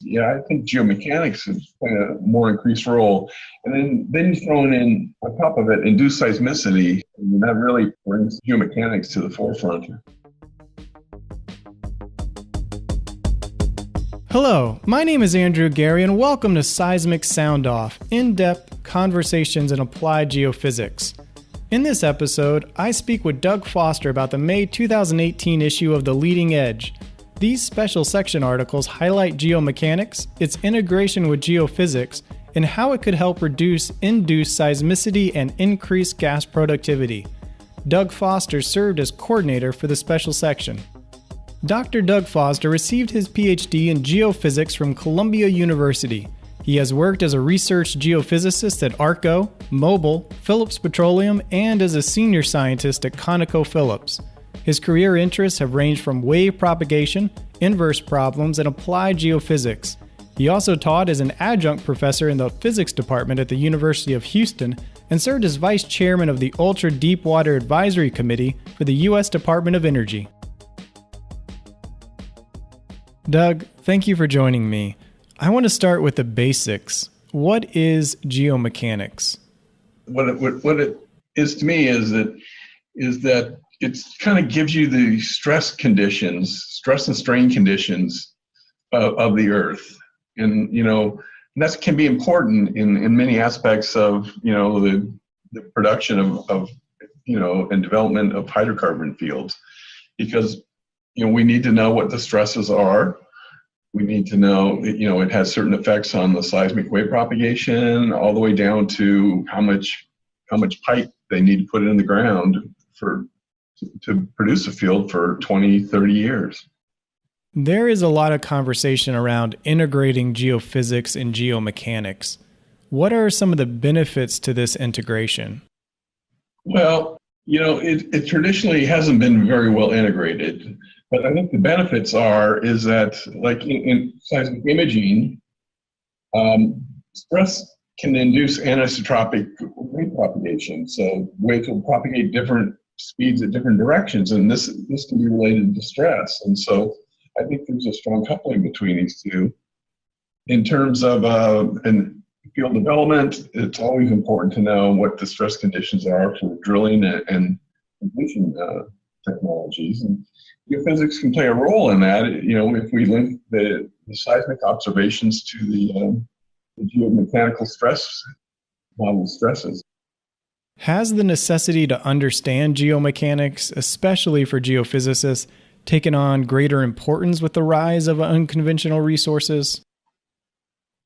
Yeah, I think geomechanics is playing a more increased role. And then you throw in on top of it induced seismicity, and that really brings geomechanics to the forefront. Hello, my name is Andrew Geary, and welcome to Seismic Soundoff, in-depth conversations in applied geophysics. In this episode, I speak with Doug Foster about the May 2018 issue of The Leading Edge. These special section articles highlight geomechanics, its integration with geophysics, and how it could help reduce induced seismicity and increase gas productivity. Doug Foster served as coordinator for the special section. Dr. Doug Foster received his Ph.D. in geophysics from Columbia University. He has worked as a research geophysicist at ARCO, Mobil, Phillips Petroleum, and as a senior scientist at ConocoPhillips. His career interests have ranged from wave propagation, inverse problems, and applied geophysics. He also taught as an adjunct professor in the physics department at the University of Houston and served as vice chairman of the Ultra-Deepwater Advisory Committee for the U.S. Department of Energy. Doug, thank you for joining me. I want to start with the basics. What is geomechanics? What it is to me is that it kind of gives you the stress and strain conditions of the Earth. And, that can be important in many aspects of, the production of and development of hydrocarbon fields. Because, we need to know what the stresses are. We need to know, it has certain effects on the seismic wave propagation, all the way down to how much pipe they need to put in the ground to produce a field for 20, 30 years. There is a lot of conversation around integrating geophysics and geomechanics. What are some of the benefits to this integration? Well, it traditionally hasn't been very well integrated, but I think the benefits is that, like in seismic imaging, stress can induce anisotropic wave propagation. So waves will propagate different speeds at different directions, and this can be related to stress. And so I think there's a strong coupling between these two. In terms of field development, it's always important to know what the stress conditions are for drilling and completion technologies. And geophysics can play a role in that, if we link the seismic observations to the geomechanical stress model stresses. Has the necessity to understand geomechanics, especially for geophysicists, taken on greater importance with the rise of unconventional resources?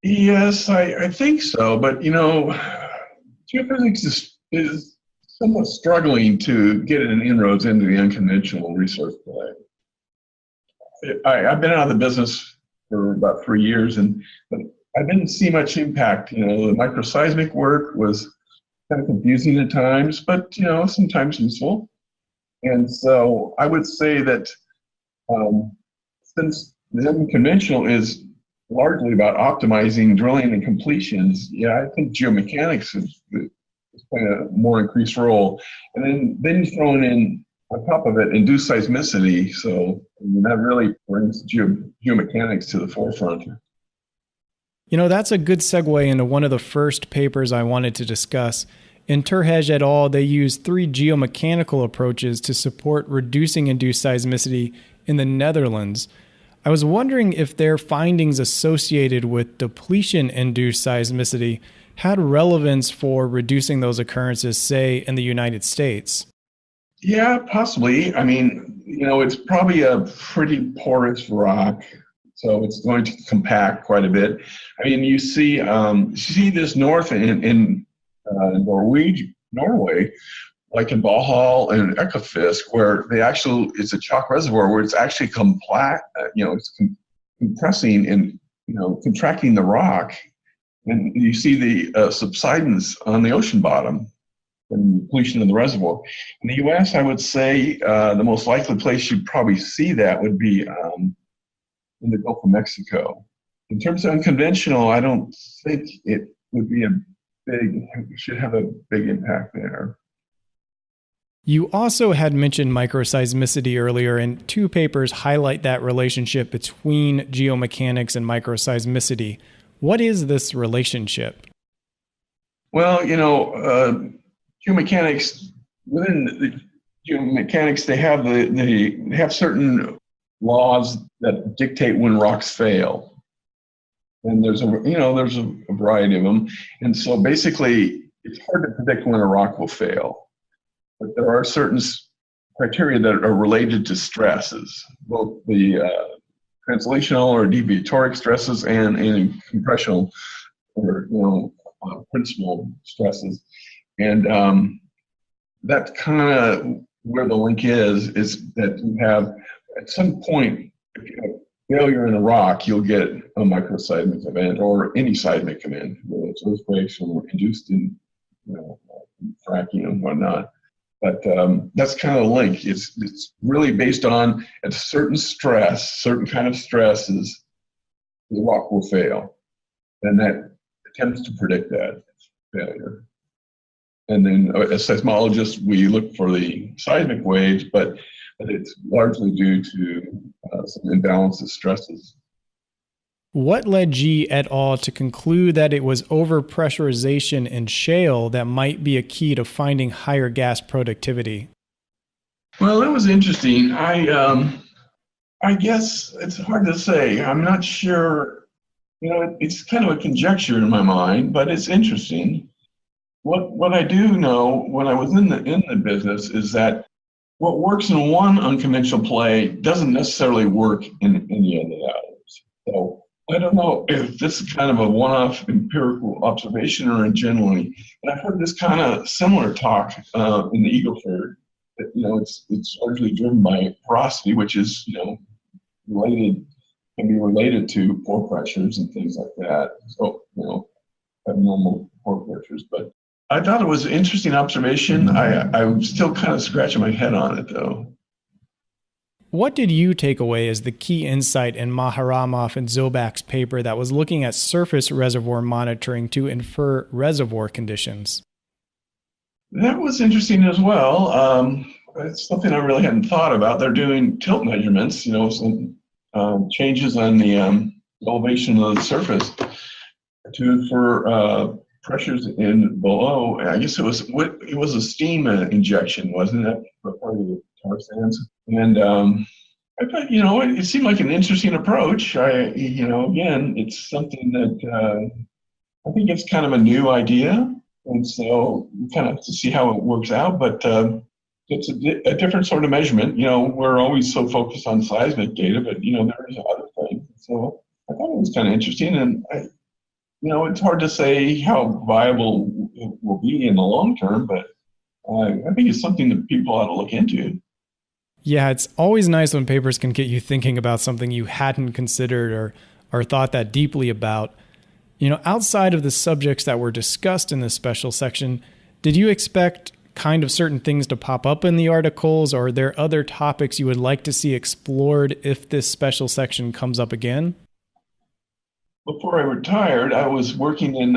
Yes, I think so. But, geophysics is somewhat struggling to get an inroads into the unconventional resource play. I've been out of the business for about 3 years, but I didn't see much impact. The microseismic work was kind of confusing at times, but sometimes useful. And so I would say that since the unconventional is largely about optimizing drilling and completions, I think geomechanics is playing a more increased role. And then you throw in on top of it induced seismicity, so that really brings geomechanics to the forefront. That's a good segue into one of the first papers I wanted to discuss. In Terhej et al., they used 3 geomechanical approaches to support reducing induced seismicity in the Netherlands. I was wondering if their findings associated with depletion-induced seismicity had relevance for reducing those occurrences, say, in the United States. Yeah, possibly. I mean, it's probably a pretty porous rock, so it's going to compact quite a bit. I mean, you see this north in Norway, like in Valhall and Ekofisk, where it's a chalk reservoir where it's actually it's compressing and contracting the rock, and you see the subsidence on the ocean bottom and depletion of the reservoir. In the U.S., I would say the most likely place you'd probably see that would be in the Gulf of Mexico. In terms of unconventional, I don't think it would be should have a big impact there. You also had mentioned microseismicity earlier, and two papers highlight that relationship between geomechanics and microseismicity. What is this relationship? Well, geomechanics, within the geomechanics, they have certain laws that dictate when rocks fail. And there's a variety of them. And so basically, it's hard to predict when a rock will fail. But there are certain criteria that are related to stresses, both the translational or deviatoric stresses and compressional or principal stresses. And that's kind of where the link is that you have, at some point, if you have failure in a rock, you'll get a microseismic event or any seismic event, whether it's earthquakes or induced in fracking and whatnot. But that's kind of the link. It's really based on a certain kind of stresses, the rock will fail. And that attempts to predict that failure. And then as seismologists, we look for the seismic waves, but it's largely due to some imbalance of stresses. What led G et al. To conclude that it was overpressurization in shale that might be a key to finding higher gas productivity? Well, it was interesting. I guess it's hard to say. I'm not sure. It's kind of a conjecture in my mind, but it's interesting. What I do know when I was in the business is that what works in one unconventional play doesn't necessarily work in any of the others. So I don't know if this is kind of a one-off empirical observation or generally, but I've heard this kind of similar talk in the Eagle Ford. It's largely driven by porosity, which is can be related to pore pressures and things like that. So abnormal pore pressures, but I thought it was an interesting observation. I'm still kind of scratching my head on it, though. What did you take away as the key insight in Maharamov and Zobak's paper that was looking at surface reservoir monitoring to infer reservoir conditions? That was interesting as well. It's something I really hadn't thought about. They're doing tilt measurements, some changes on the elevation of the surface to infer pressures in below. I guess it was a steam injection, wasn't it, for part of the tar sands? And I thought, it seemed like an interesting approach. Again, it's something that I think it's kind of a new idea, and so we kind of have to see how it works out. But it's a different sort of measurement. We're always so focused on seismic data, but there's other things. So I thought it was kind of interesting, and it's hard to say how viable it will be in the long term, but I think it's something that people ought to look into. Yeah, it's always nice when papers can get you thinking about something you hadn't considered or thought that deeply about. Outside of the subjects that were discussed in this special section, did you expect kind of certain things to pop up in the articles, or are there other topics you would like to see explored if this special section comes up again? Before I retired, I was working in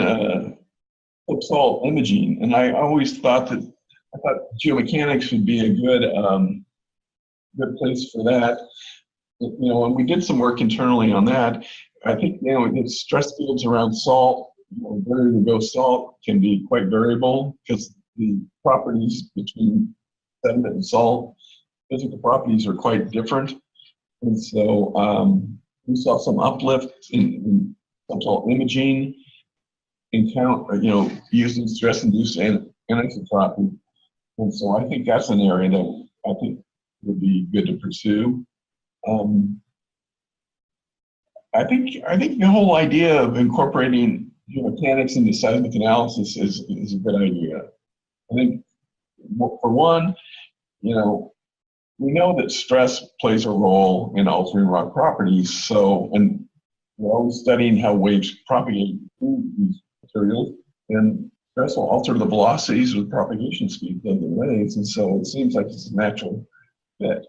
salt imaging, and I always thought geomechanics would be a good place for that. And we did some work internally on that. I think the stress fields around salt, where to go salt, can be quite variable because the properties between sediment and salt, physical properties, are quite different. And so we saw some uplift in salt imaging, using stress-induced anisotropy. And so I think that's an area that I think would be good to pursue. I think the whole idea of incorporating geomechanics into seismic analysis is a good idea. I think, for one, we know that stress plays a role in altering rock properties. So, and we're always studying how waves propagate through these materials, and stress will alter the velocities or the propagation speed of the waves, and so it seems like it's a natural fit.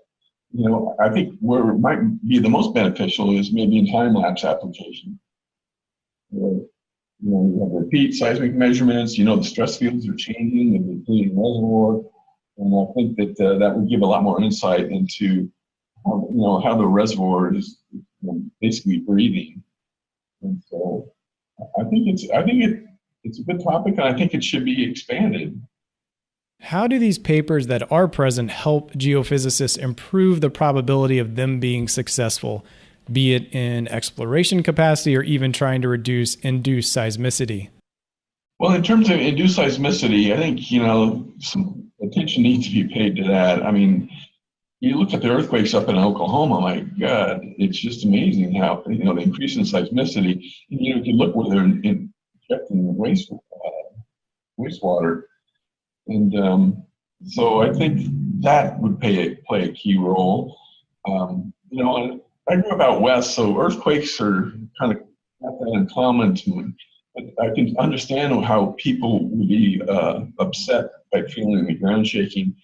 I think where it might be the most beneficial is maybe in time-lapse application. You have repeat seismic measurements, the stress fields are changing, the depleting reservoir, And I think that that would give a lot more insight into how the reservoir is basically breathing. And so I think it's a good topic, and I think it should be expanded. How do these papers that are present help geophysicists improve the probability of them being successful, be it in exploration capacity or even trying to reduce induced seismicity? Well, in terms of induced seismicity, I think, some attention needs to be paid to that. I mean, you look at the earthquakes up in Oklahoma, my God, it's just amazing how, the increase in seismicity, if you look where they're injecting wastewater. And so I think that would play a key role. I grew up out west, so earthquakes are kind of not that uncommon to me. But I can understand how people would be upset by feeling the ground shaking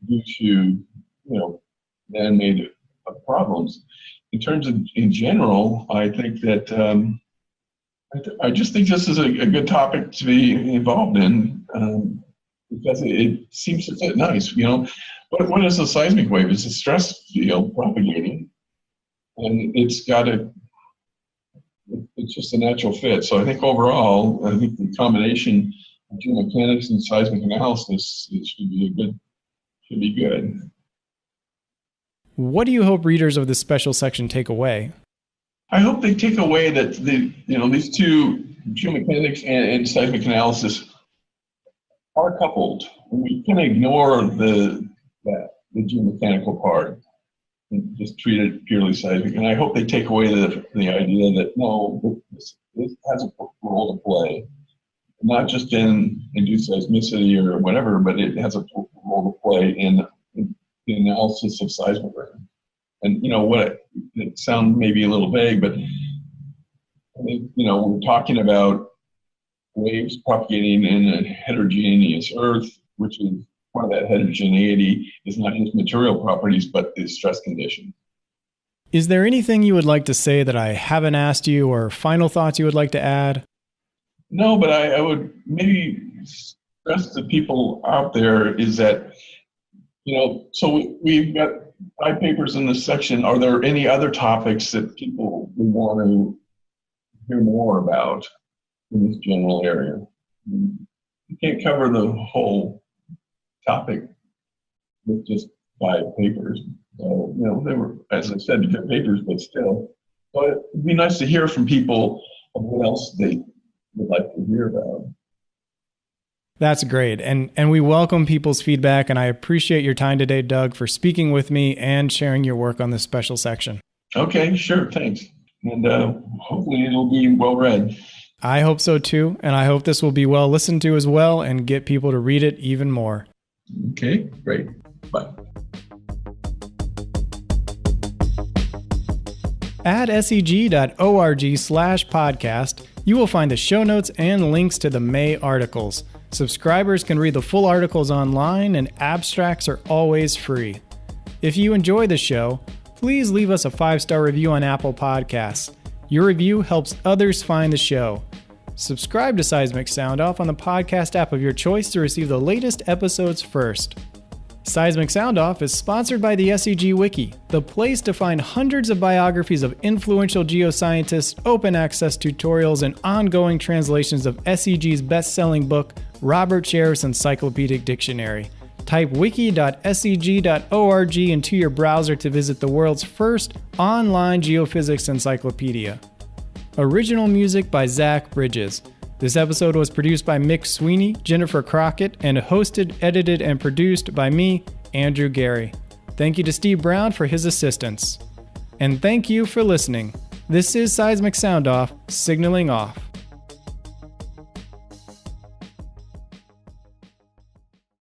due to, man-made problems. In terms of, in general, I think that I just think this is a good topic to be involved in because it seems to fit nice. What is a seismic wave? It's a stress field propagating, and it's just a natural fit. So I think overall, I think the combination of geomechanics and seismic analysis should be good. What do you hope readers of this special section take away? I hope they take away that these two, geomechanics and seismic analysis, are coupled. We can ignore the geomechanical part and just treat it purely seismic. And I hope they take away the idea that no, this has a role to play, not just in induced seismicity or whatever, but it has a role to play in the analysis of seismogram. And it sounds maybe a little vague, but I think, we're talking about waves propagating in a heterogeneous Earth, which is part of that heterogeneity is not just material properties, but the stress condition. Is there anything you would like to say that I haven't asked you, or final thoughts you would like to add? No, but I would maybe stress to people out there is that, so we've got 5 papers in this section. Are there any other topics that people would want to hear more about in this general area? You can't cover the whole topic with just 5 papers. So, they were, as I said, good papers, but still. But it'd be nice to hear from people of what else they would like to hear about. That's great. And we welcome people's feedback, and I appreciate your time today, Doug, for speaking with me and sharing your work on this special section. Okay, sure, thanks. And hopefully it'll be well read. I hope so too, and I hope this will be well listened to as well and get people to read it even more. Okay, great. Bye. At seg.org/podcast, you will find the show notes and links to the May articles. Subscribers can read the full articles online, and abstracts are always free. If you enjoy the show, please leave us a 5-star review on Apple Podcasts. Your review helps others find the show. Subscribe to Seismic Soundoff on the podcast app of your choice to receive the latest episodes first. Seismic Soundoff is sponsored by the SEG Wiki, the place to find hundreds of biographies of influential geoscientists, open access tutorials, and ongoing translations of SEG's best-selling book, Robert Sherriff's Encyclopedic Dictionary. Type wiki.seg.org into your browser to visit the world's first online geophysics encyclopedia. Original music by Zach Bridges. This episode was produced by Mick Sweeney, Jennifer Crockett, and hosted, edited, and produced by me, Andrew Geary. Thank you to Steve Brown for his assistance. And thank you for listening. This is Seismic Soundoff, signaling off.